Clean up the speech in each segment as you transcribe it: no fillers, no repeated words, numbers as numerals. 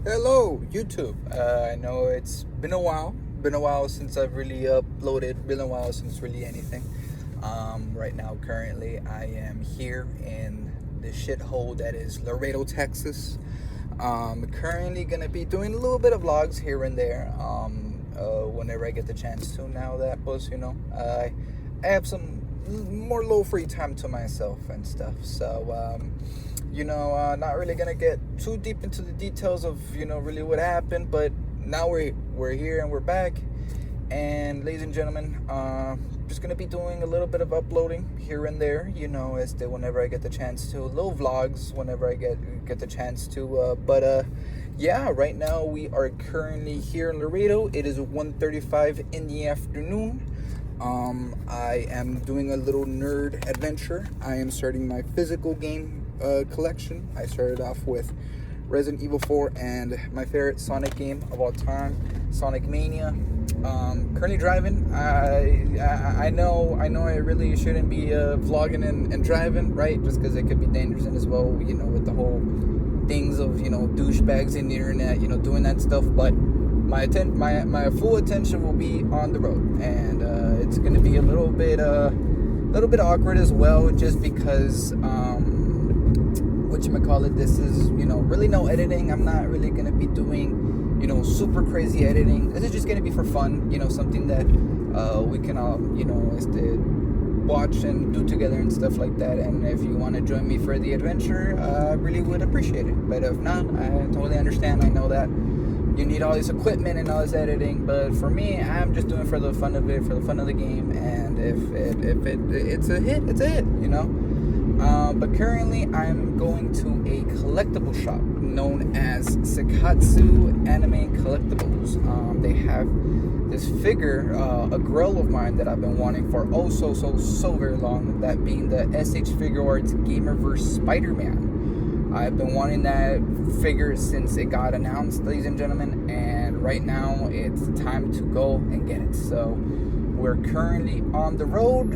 Hello, YouTube. I know it's been a while since I've really uploaded, been a while since really anything. Right now, currently, I am here in the shithole that is Laredo, Texas. Currently gonna be doing a little bit of vlogs here and there. Whenever I get the chance to. Now that was, I have some more low free time to myself and stuff. So, not really gonna get too deep into the details of really what happened, but now we're here and we're back. And ladies and gentlemen, just gonna be doing a little bit of uploading here and there, as to whenever I get the chance to, little vlogs whenever I get the chance to. Yeah, right now we are currently here in Laredo. It is 1:35 in the afternoon. I am doing a little nerd adventure. I am starting my physical game collection. I started off with Resident Evil 4 and my favorite Sonic game of all time, Sonic Mania. Currently driving. I know I really shouldn't be vlogging and driving, right? Just because it could be dangerous and as well, with the whole things of douchebags in the internet, doing that stuff. But my full attention will be on the road, and it's gonna be a little bit awkward as well, just because this is really no editing. I'm not really gonna be doing super crazy editing. This is just gonna be for fun, something that we can all watch and do together and stuff like that. And if you want to join me for the adventure, I really would appreciate it. But if not, I totally understand. I know that you need all this equipment and all this editing, but for me, I'm just doing it for the fun of it, for the fun of the game. And if it's a hit, it's a hit, But currently, I'm going to a collectible shop known as Sekatsu Anime Collectibles. They have this figure, a grail of mine that I've been wanting for so very long. That being the SH Figuarts Gamerverse Spider-Man. I've been wanting that figure since it got announced, ladies and gentlemen, and right now it's time to go and get it. So we're currently on the road,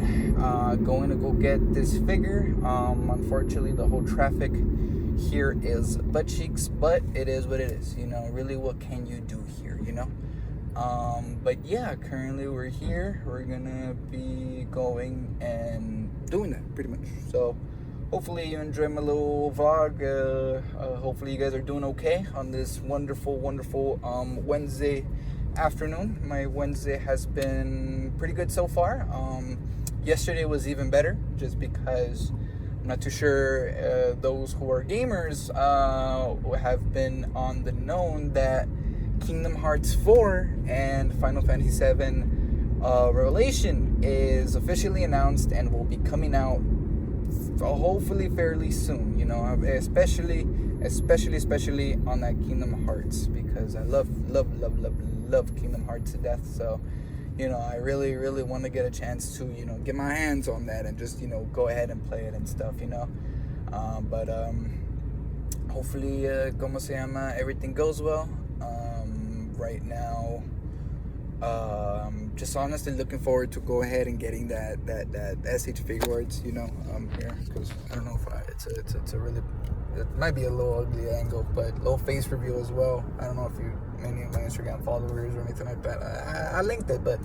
going to go get this figure. Unfortunately, the whole traffic here is butt cheeks, but it is what it is. Really, what can you do here? But yeah, currently we're here. We're gonna be going and doing that pretty much. So hopefully you enjoy my little vlog. Hopefully you guys are doing okay on this wonderful Wednesday afternoon. My Wednesday has been pretty good so far. Yesterday was even better, just because I'm not too sure those who are gamers have been on the known that Kingdom Hearts 4 and Final Fantasy 7 Revelation is officially announced and will be coming out hopefully fairly soon, especially on that Kingdom Hearts, because I love Kingdom Hearts to death. So I really want to get a chance to get my hands on that and just go ahead and play it and stuff. But hopefully como se llama, everything goes well. Right now, just honestly looking forward to go ahead and getting that SH Figuarts, here, because I don't know if it's a really, it might be a little ugly angle, but little face reveal as well. I don't know if any of my Instagram followers or anything like that. I linked it, but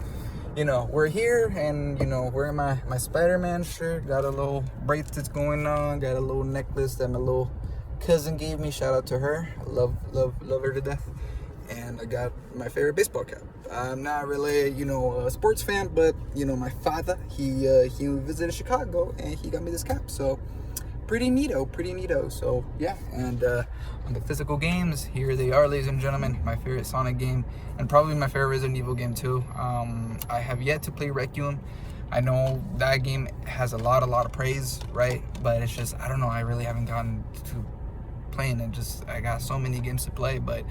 we're here, and wearing my Spider-Man shirt. Got a little bracelets going on. Got a little necklace that my little cousin gave me. Shout out to her. I love her to death. And I got my favorite baseball cap. I'm not really, a sports fan, but my father, he visited Chicago and he got me this cap. So pretty neato. So yeah, and on the physical games, here they are, ladies and gentlemen. My favorite Sonic game, and probably my favorite Resident Evil game too. I have yet to play Requiem. I know that game has a lot of praise, right? But it's just, I don't know, I really haven't gotten to playing it. Just, I got so many games to play. But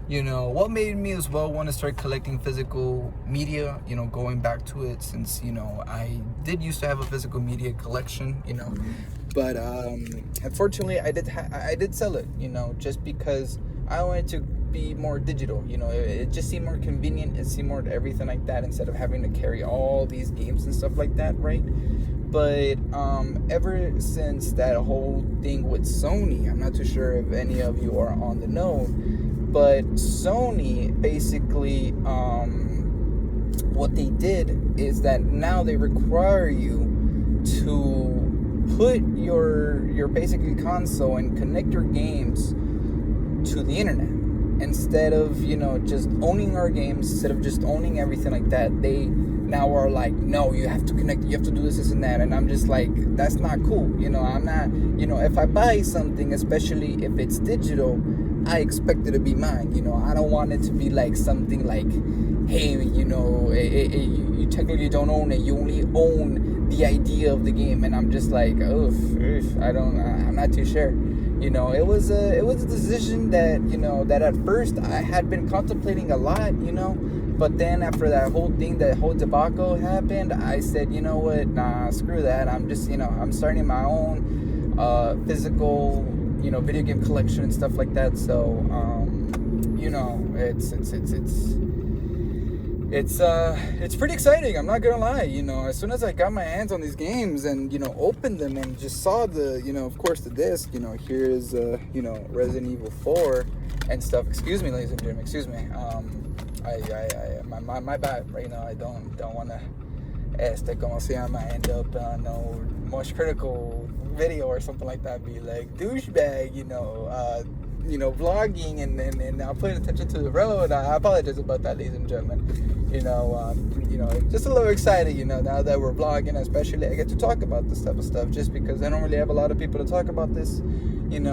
what made me as well want to start collecting physical media, going back to it, since I did used to have a physical media collection, but unfortunately I did sell it, just because I wanted to be more digital. It just seemed more convenient. It seemed more everything like that, instead of having to carry all these games and stuff like that, right? But ever since that whole thing with Sony, I'm not too sure if any of you are on the know, But Sony basically, what they did is that now they require you to put your basically console and connect your games to the internet. Instead of, just owning our games, instead of just owning everything like that, they now are like, no, you have to connect, you have to do this and that. And I'm just like, that's not cool. I'm not, if I buy something, especially if it's digital, I expect it to be mine. I don't want it to be like something like, hey, you technically don't own it. You only own the idea of the game. And I'm just like, I'm not too sure. It was a decision that, that at first I had been contemplating a lot, but then after that whole debacle happened, I said, you know what, nah, screw that. I'm just, I'm starting my own physical, video game collection and stuff like that. So, it's pretty exciting. I'm not gonna lie. As soon as I got my hands on these games and opened them and just saw the of course the disc. Here is Resident Evil 4 and stuff. Excuse me, ladies and gentlemen. Excuse me. My bad. Right now, I don't want to como se llama, end up on no most critical video or something like that. Be like douchebag. Vlogging and now putting attention to the road. I apologize about that, ladies and gentlemen. Just a little excited, now that we're vlogging, especially I get to talk about this type of stuff just because I don't really have a lot of people to talk about this, and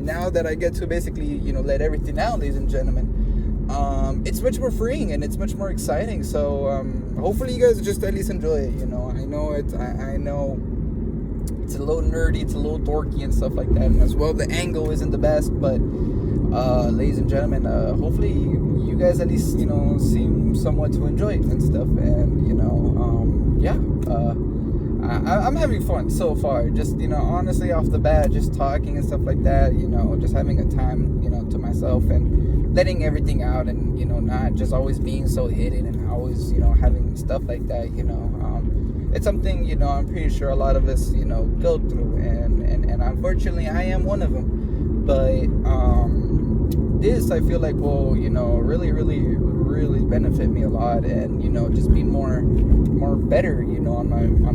now that I get to basically, let everything out, ladies and gentlemen, it's much more freeing and it's much more exciting. So, hopefully you guys just at least enjoy it, I know I know it's a little nerdy, it's a little dorky and stuff like that, and as well the angle isn't the best, but ladies and gentlemen, hopefully you guys at least seem somewhat to enjoy it and stuff, and I'm having fun so far, just honestly off the bat, just talking and stuff like that, just having a time to myself and letting everything out, and not just always being so hidden and always having stuff like that. It's something, I'm pretty sure a lot of us, go through, and unfortunately I am one of them. But this, I feel like, will, really, really, really benefit me a lot, and, just be more better, on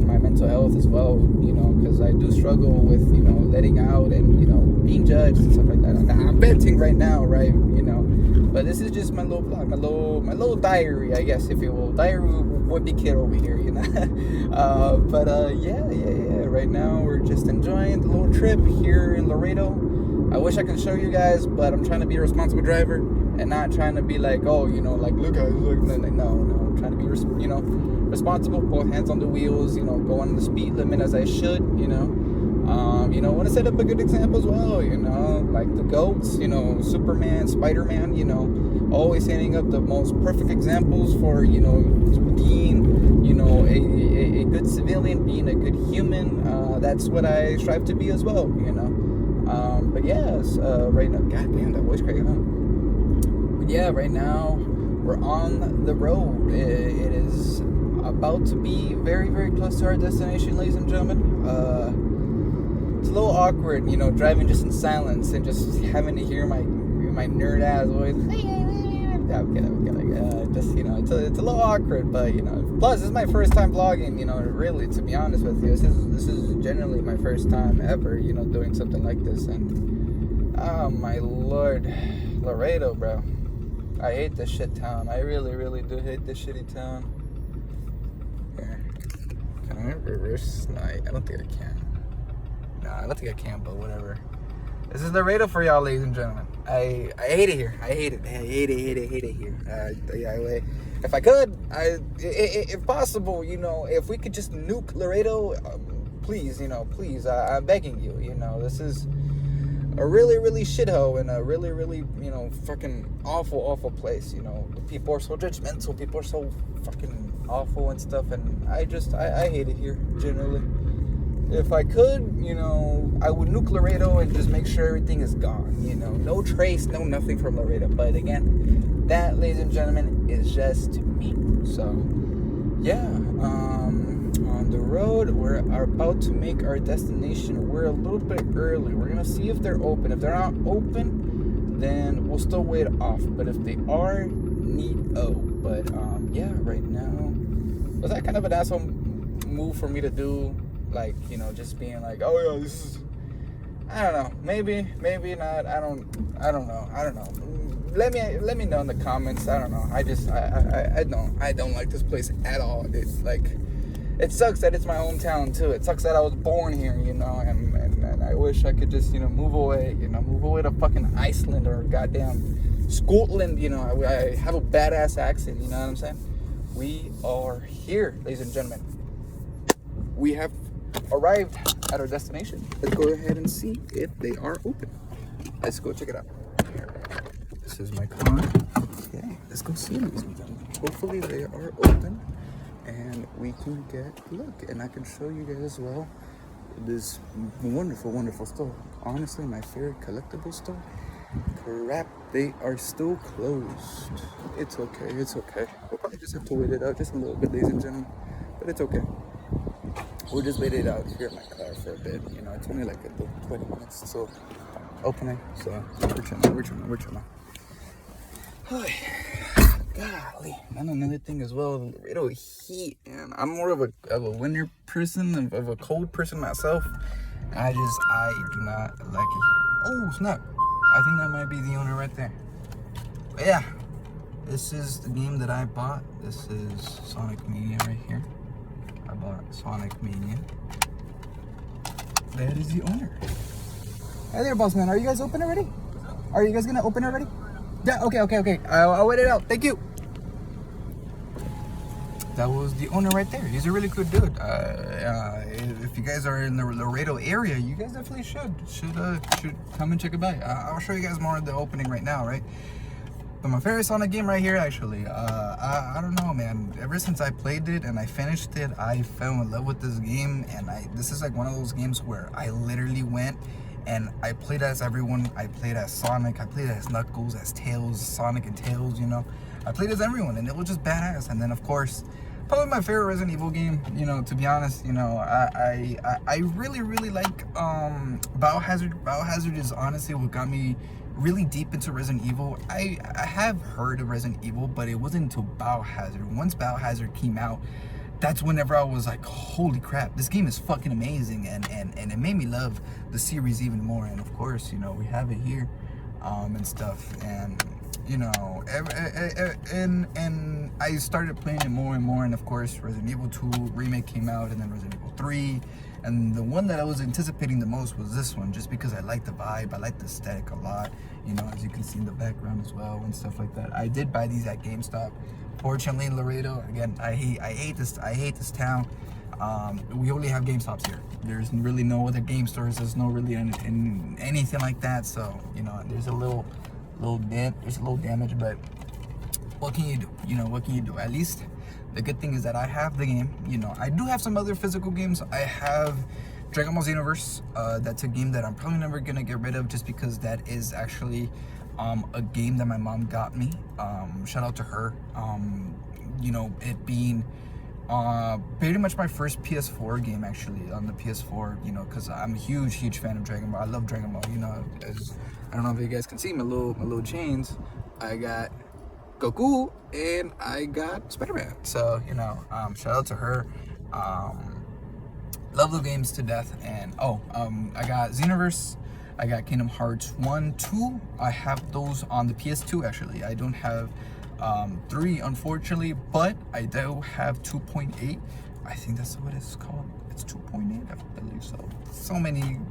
my mental health as well, because I do struggle with, letting out and, being judged and stuff like that. I'm venting right now, right, but this is just my little blog, my little diary, I guess, if you will. Diary would be kid over here, right now we're just enjoying the little trip here in Laredo. I wish I could show you guys, but I'm trying to be a responsible driver and not trying to be like, oh, like, look, no, I'm trying to be, responsible, both hands on the wheels, go on the speed limit as I should, want to set up a good example as well, like the GOATs, Superman, Spider-Man, always setting up the most perfect examples for, being, a good civilian, being a good human. That's what I strive to be as well, but yes, right now, goddamn, that voice cracking up. But yeah, right now we're on the road. It is about to be very, very close to our destination, ladies and gentlemen. It's a little awkward, driving just in silence and just having to hear my nerd ass voice. It's a little awkward, but plus this is my first time vlogging, really, to be honest with you. This is generally my first time ever, doing something like this, and oh my lord, Laredo, bro. I hate this shit town. I really, really do hate this shitty town. Here. Can I reverse? No, I don't think I can. No, I don't think I can, but whatever. This is Laredo for y'all, ladies and gentlemen. I hate it here. I hate it here. If I could, if possible, if we could just nuke Laredo, please, please, I'm begging you, this is a really, really shithole and a really, really, fucking awful place, The people are so judgmental, people are so fucking awful and stuff, and I hate it here, generally. If I could, I would nuke Laredo and just make sure everything is gone, no trace, no nothing from Laredo. But again, that, ladies and gentlemen, is just me. So, yeah, on the road, we're about to make our destination. We're a little bit early. We're going to see if they're open. If they're not open, then we'll still wait off. But if they are, neat-o. But yeah, right now, was that kind of an asshole move for me to do? Like, you know, just being like, oh yeah, this is, I don't know, maybe not. I don't know. Let me know in the comments. I don't know. I don't like this place at all. It's like, it sucks that it's my hometown too. It sucks that I was born here, you know, and I wish I could just, you know, move away to fucking Iceland or goddamn Scotland, you know. I have a badass accent, you know what I'm saying? We are here, ladies and gentlemen. We have arrived at our destination. Let's go ahead and see if they are open. Let's go check it out. This is my car. Okay, let's go see them. Hopefully they are open and we can get a look. And I can show you guys as well this wonderful, wonderful store. Honestly, my favorite collectible store. Crap, they are still closed. It's okay. We'll probably just have to wait it out just a little bit, ladies and gentlemen. But it's okay. We'll just wait it out here in my car for a bit. You know, it's only like a good 20 minutes. So opening. So we're chilling. Golly. And another thing as well, Laredo heat, and I'm more of a winter person, of a cold person myself. I do not like it here. Oh snap! I think that might be the owner right there. But yeah, this is the game that I bought. This is Sonic Mania right here. I bought Sonic Mania. That is the owner. Hey there, boss man. Are you guys open already? Are you guys gonna open already? Yeah, okay. I'll wait it out. Thank you. That was the owner right there. He's a really good dude. If you guys are in the Laredo area, you guys definitely should come and check it out. I'll show you guys more of the opening right now, right? But my favorite Sonic game right here, actually, I don't know, man. Ever since I played it and I finished it, I fell in love with this game. And this is like one of those games where I literally went and I played as everyone. I played as Sonic, I played as Knuckles, as Tails, Sonic and Tails, you know. I played as everyone and it was just badass. And then of course, probably my favorite Resident Evil game, you know, to be honest, you know, I really like Biohazard. Biohazard is honestly what got me really deep into Resident Evil. I have heard of Resident Evil, but it wasn't until Biohazard. Once Biohazard came out, that's whenever I was like, holy crap, this game is fucking amazing, and it made me love the series even more. And of course, you know, we have it here and stuff, and you know, and I started playing it more and more. And of course, Resident Evil 2 remake came out, and then Resident Evil 3, and the one that I was anticipating the most was this one, just because I like the vibe, I like the aesthetic a lot, you know, as you can see in the background as well and stuff like that. I did buy these at GameStop. Fortunately, in Laredo, again, I hate this town. We only have GameStops here. There's really no other game stores. There's no really anything like that. So, you know, there's a little dent, there's a little damage, but what can you do? You know, what can you do? At least the good thing is that I have the game. You know, I do have some other physical games. I have Dragon Ball Xenoverse. That's a game that I'm probably never gonna get rid of, just because that is actually a game that my mom got me. Shout out to her. You know, it being pretty much my first PS4 game, actually, on the PS4, you know, because I'm a huge fan of Dragon Ball. I love Dragon Ball, you know. As I don't know if you guys can see my little chains. I got Goku and I got Spider-Man. So, you know, shout out to her. Love the games to death. And I got Xenoverse. I got Kingdom Hearts 1, 2. I have those on the PS2, actually. I don't have 3, unfortunately, but I do have 2.8. I think that's what it's called. It's 2.8, I believe so. So many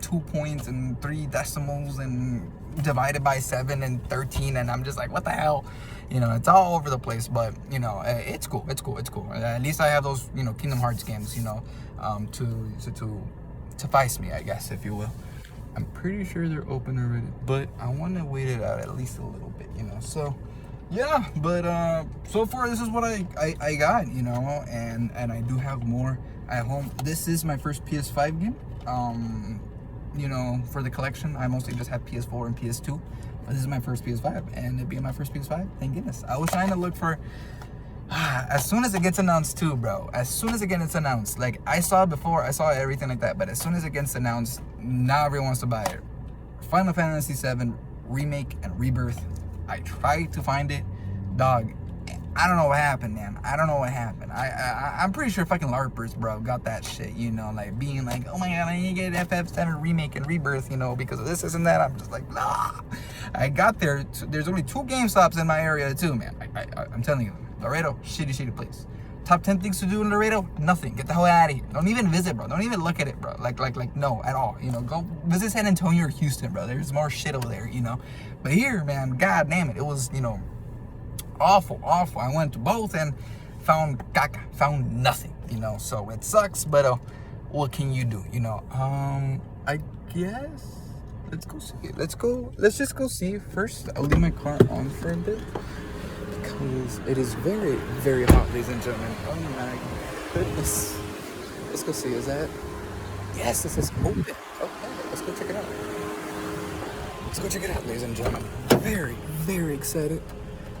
2 points and 3 decimals and divided by 7 and 13, and I'm just like, what the hell? You know, it's all over the place, but you know, it's cool. At least I have those, you know, Kingdom Hearts games, you know, to suffice me, I guess, if you will. I'm pretty sure they're open already, but I want to wait it out at least a little bit, you know. So yeah, but so far this is what I got, you know, and I do have more at home. This is my first PS5 game. You know, for the collection, I mostly just have PS4 and PS2, but this is my first PS5, and it being my first PS5, thank goodness. I was trying to look for as soon as it gets announced too, bro. As soon as it gets announced, like I saw it before, I saw everything like that, but as soon as it gets announced, now everyone wants to buy it. Final Fantasy VII Remake and Rebirth. I tried to find it, dog. I don't know what happened, man. I don't know what happened. I'm pretty sure fucking LARPers, bro, got that shit, you know, like being like, oh my god, I need to get FF7 Remake and Rebirth, you know, because of this and that. I'm just like, nah. I got there. There's only 2 GameStops in my area too, man. I'm telling you, Laredo, shitty place. Top 10 things to do in Laredo? Nothing. Get the hell out of here. Don't even visit, bro. Don't even look at it, bro. Like no, at all. You know, go visit San Antonio or Houston, bro. There's more shit over there, you know. But here, man, god damn it, it was, you know, awful. I went to both and found caca, found nothing, you know. So it sucks, but what can you do, you know? I guess let's go see it. Let's just go see it first. I'll leave my car on for a bit because it is very, very hot, ladies and gentlemen. Oh my goodness. Let's go see. Is that? Yes, this is open. Okay, let's go check it out. Let's go check it out, ladies and gentlemen. Very, very excited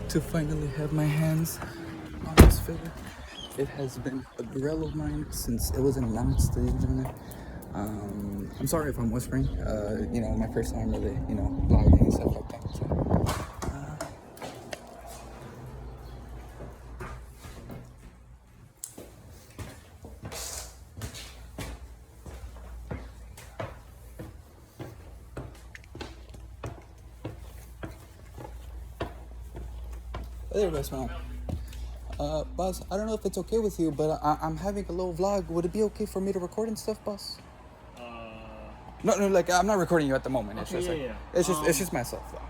to finally have my hands on this figure. It has been a grail of mine since it was announced, ladies and gentlemen. I'm sorry if I'm whispering. You know, my first time really, you know, vlogging and stuff like that. So, Hey there, best man. Boss, I don't know if it's okay with you, but I'm having a little vlog. Would it be okay for me to record and stuff, boss? No, like I'm not recording you at the moment. It's just it's just myself, though.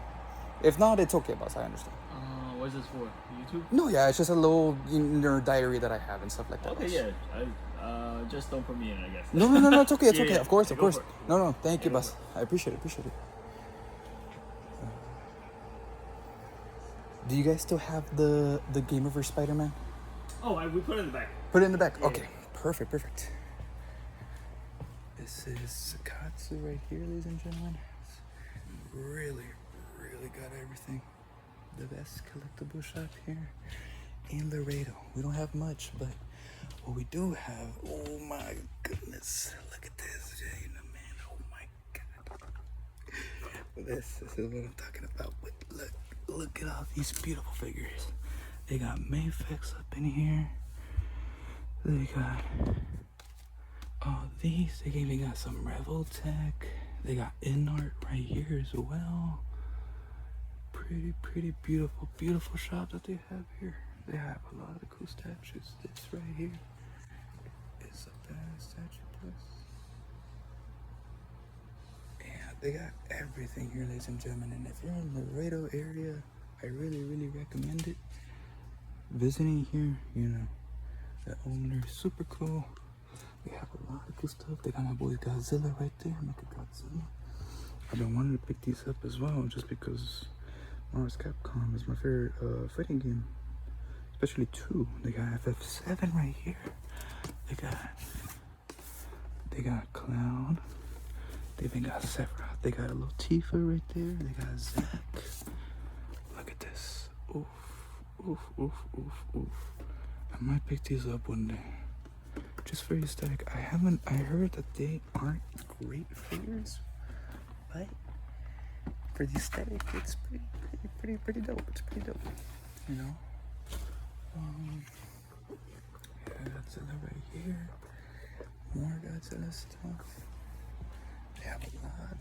If not, it's okay, boss. I understand. What is this for? YouTube? No, yeah, it's just a little diary that I have and stuff like that. Okay, boss. Yeah. Just don't put me in, I guess. No, it's okay. It's okay. Yeah. Of course. No, thank you, boss. I appreciate it. Do you guys still have the Game Over Spider-Man? Oh, we put it in the back. Put it in the back. Yeah. Okay, perfect. This is Katsu right here, ladies and gentlemen. It's really got everything. The best collectible shop here in Laredo. We don't have much, but what we do have, oh my goodness, look at this, man. Oh my god. This is what I'm talking about. But look at all these beautiful figures. They got Mayfix up in here. They got all these. They even got some Revoltech. They got InArt right here as well. Pretty beautiful shop that they have here. They have a lot of cool statues. This right here is a bad statue plus. Yeah, they got everything here, ladies and gentlemen. And if you're in the Laredo area, I really recommend it. Visiting here, you know, the owner is super cool. They have a lot of cool stuff. They got my boy Godzilla right there, Mechagodzilla. I've been wanting to pick these up as well, just because Marvel's Capcom is my favorite fighting game, especially 2. They got FF7 right here. They got Cloud. They even got Sephiroth. They got a little Tifa right there. They got Zack. Look at this. Oof. I might pick these up one day, just for aesthetic. I heard that they aren't great figures, but for the aesthetic, it's pretty dope. It's pretty dope, you know. Yeah, Godzilla right here. More Godzilla stuff. They have a lot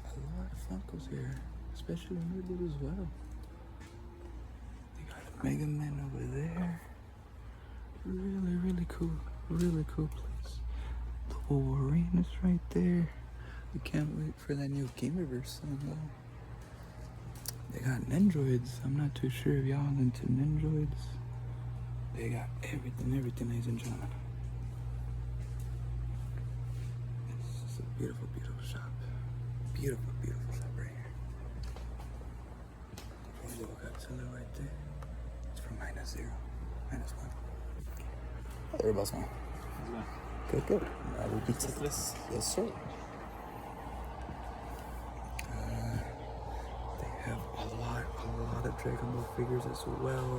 of Funkos here, especially Noodle as well. They got a Mega Man over there. Really cool place. The Wolverine is right there. We can't wait for that new Gameverse song though. They got Nendroids. I'm not too sure if y'all into Nendroids. They got everything, ladies and gentlemen. It's just a beautiful shop. Beautiful shop right here. There's a little Godzilla right there. It's from -0, -1. Hey there, boss man. Good. We'll be taking this. Yes, sir. They have a lot of Dragon Ball figures as well.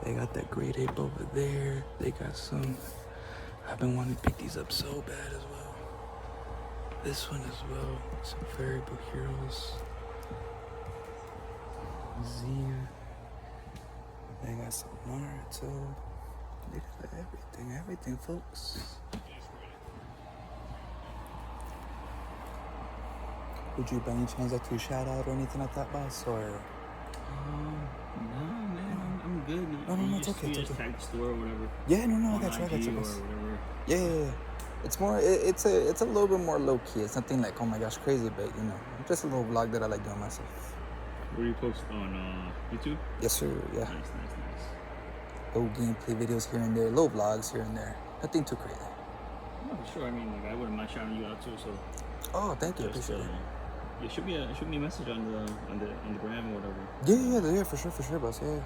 They got that Great Ape over there. They got some. I've been wanting to pick these up so bad as well. This one as well. Some Variable Heroes. Eve. They got some Naruto. They got everything, folks. Would you by any chance like to shout out or anything like that, boss? Or No, man, I'm good. No, it's okay. Just tag the store or whatever. yeah, no, I On got you, IG or boss. whatever. Yeah. It's more. It's a little bit more low key. It's nothing like, oh my gosh, crazy, but you know, just a little vlog that I like doing myself. What do you post on YouTube? Yes, sir. Yeah. Nice. Little gameplay videos here and there, little vlogs here and there. Nothing too crazy. No, for sure. I mean, like, I wouldn't mind shouting you out too. So Oh, thank you. just, Appreciate it. yeah, shoot me a message on the gram or whatever. Yeah, for sure, boss. Yeah.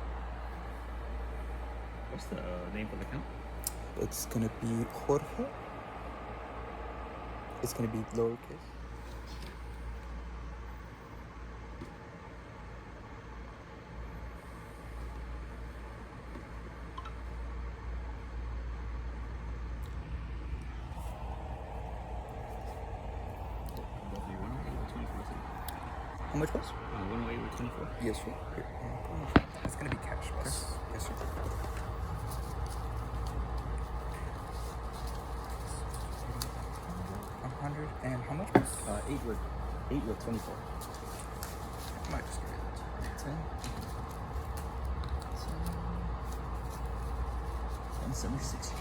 What's the name for the account? It's gonna be Jorge. It's gonna be lowercase. Roughly 108 or 24. How much, boss? 108 or 24. Yes, sir. Here. It's gonna be cash, boss. Yes, sir. $100 and how much, boss? 8 with 24. I might just get 10. 176.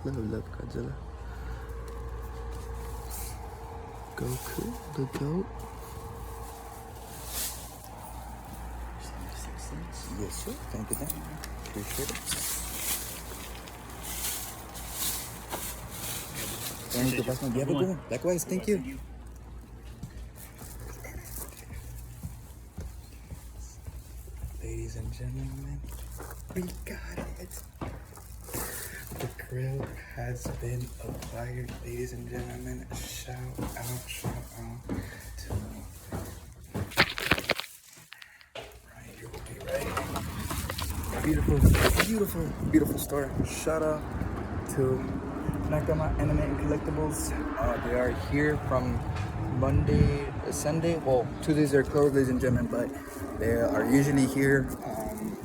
Love Godzilla. Goku, the goat. 76 cents. Yes, sir. Thank you. Appreciate it. Thank you, boss. You have a good one. Likewise, thank you. Ladies and gentlemen, we got it. The grill has been acquired, ladies and gentlemen. Shout out to right, you will be right. Beautiful store. Shout out to Nakama Anime and Collectibles. They are here from Monday, Sunday. Well, Tuesdays are closed, ladies and gentlemen, but they are usually here.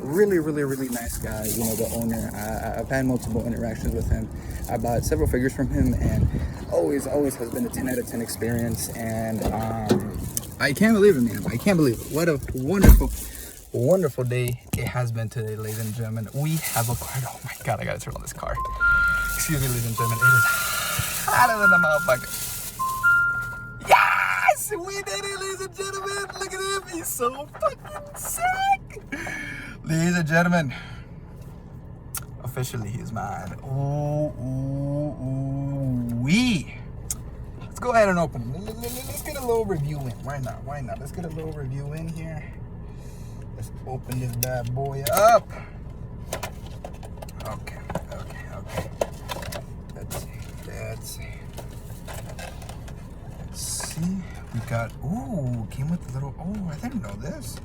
Really nice guy, you know, the owner. I've had multiple interactions with him. I bought several figures from him, and always has been a 10 out of 10 experience. And I can't believe it, man. I can't believe it. What a wonderful day it has been today, ladies and gentlemen. We have acquired, oh my God, I gotta turn on this car. Excuse me, ladies and gentlemen, it is hotter than a motherfucker. Yes, we did it, ladies and gentlemen. Look at him, he's so fucking sick. Ladies and gentlemen, officially he's mine. Wee. Let's go ahead and open him. Let's get a little review in. Why not? Let's get a little review in here. Let's open this bad boy up. Okay. Let's see. We got, came with the little, I didn't know this.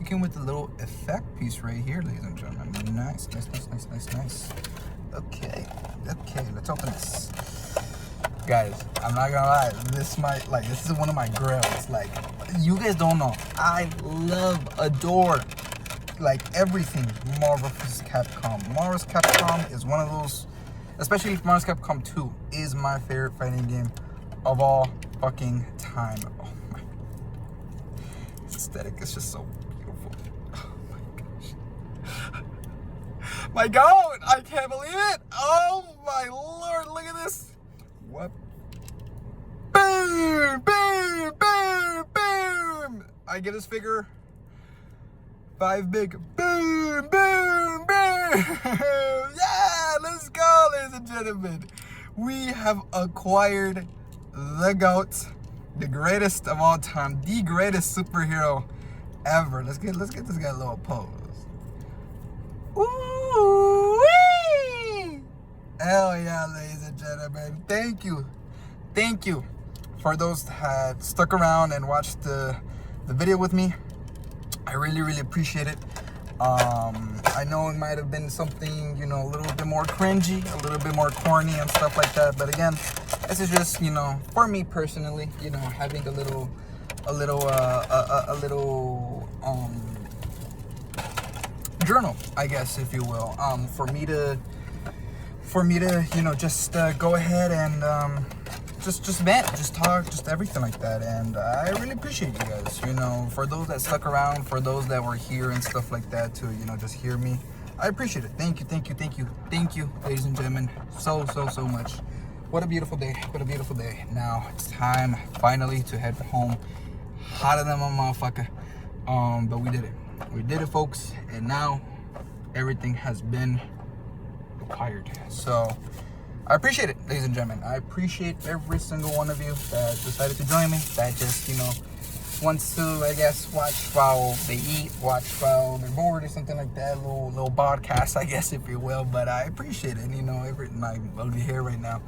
It came with the little effect piece right here, ladies and gentlemen. Nice. Okay, let's open this. Guys, I'm not gonna lie, this is one of my grails. Like, you guys don't know, I adore, like, everything Marvel vs. Capcom. Marvel vs. Capcom is one of those, especially Marvel vs. Capcom 2 is my favorite fighting game of all fucking time. Oh my, this aesthetic is just so beautiful. Oh my gosh. My God, I can't believe it. Oh my Lord, look at this. What? Boom! I give this figure 5 big. Boom! Yeah, let's go, ladies and gentlemen. We have acquired the GOAT, the greatest of all time, the greatest superhero ever. Let's get this guy a little pose. Ooh-wee! Hell yeah, ladies and gentlemen. Thank you for those that had stuck around and watched the video with me. I really appreciate it. I know it might have been something, you know, a little bit more cringy, a little bit more corny and stuff like that. But again, this is just, you know, for me personally, you know, having a little journal, I guess, if you will, for me to, you know, just go ahead and just vent, just talk, just everything like that. And I really appreciate you guys, you know, for those that stuck around, for those that were here and stuff like that to, you know, just hear me. I appreciate it. Thank you, ladies and gentlemen, so much. What a beautiful day. Now it's time finally to head home. Hotter than my motherfucker. But we did it, folks. And now everything has been acquired. So I appreciate it, ladies and gentlemen. I appreciate every single one of you that decided to join me, that just, you know, wants to, I guess, watch while they eat, watch while they're bored or something like that. Little podcast, I guess, if you will. But I appreciate it. You know, I'm over here right now.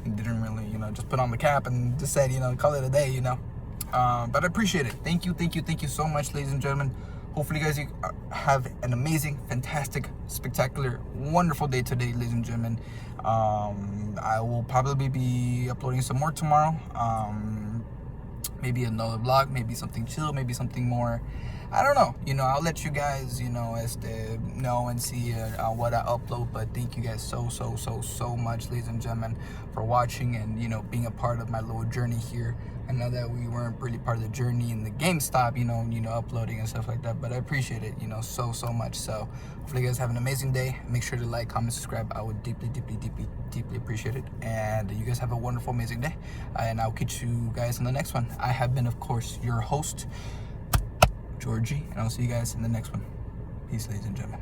And didn't really, you know, just put on the cap and just said, you know, call it a day, you know. But I appreciate it. Thank you so much, ladies and gentlemen. Hopefully you guys have an amazing, fantastic, spectacular, wonderful day today, ladies and gentlemen. I will probably be uploading some more tomorrow. Maybe another vlog, maybe something chill, maybe something more, I don't know. You know, I'll let you guys, you know, know and see what I upload. But thank you guys so much, ladies and gentlemen, for watching and, you know, being a part of my little journey here. I know that we weren't really part of the journey in the GameStop, you know, uploading and stuff like that, but I appreciate it, you know, so much. So hopefully you guys have an amazing day. Make sure to like, comment, subscribe. I would deeply appreciate it. And you guys have a wonderful, amazing day. And I'll catch you guys in the next one. I have been, of course, your host, Georgie, and I'll see you guys in the next one. Peace, ladies and gentlemen.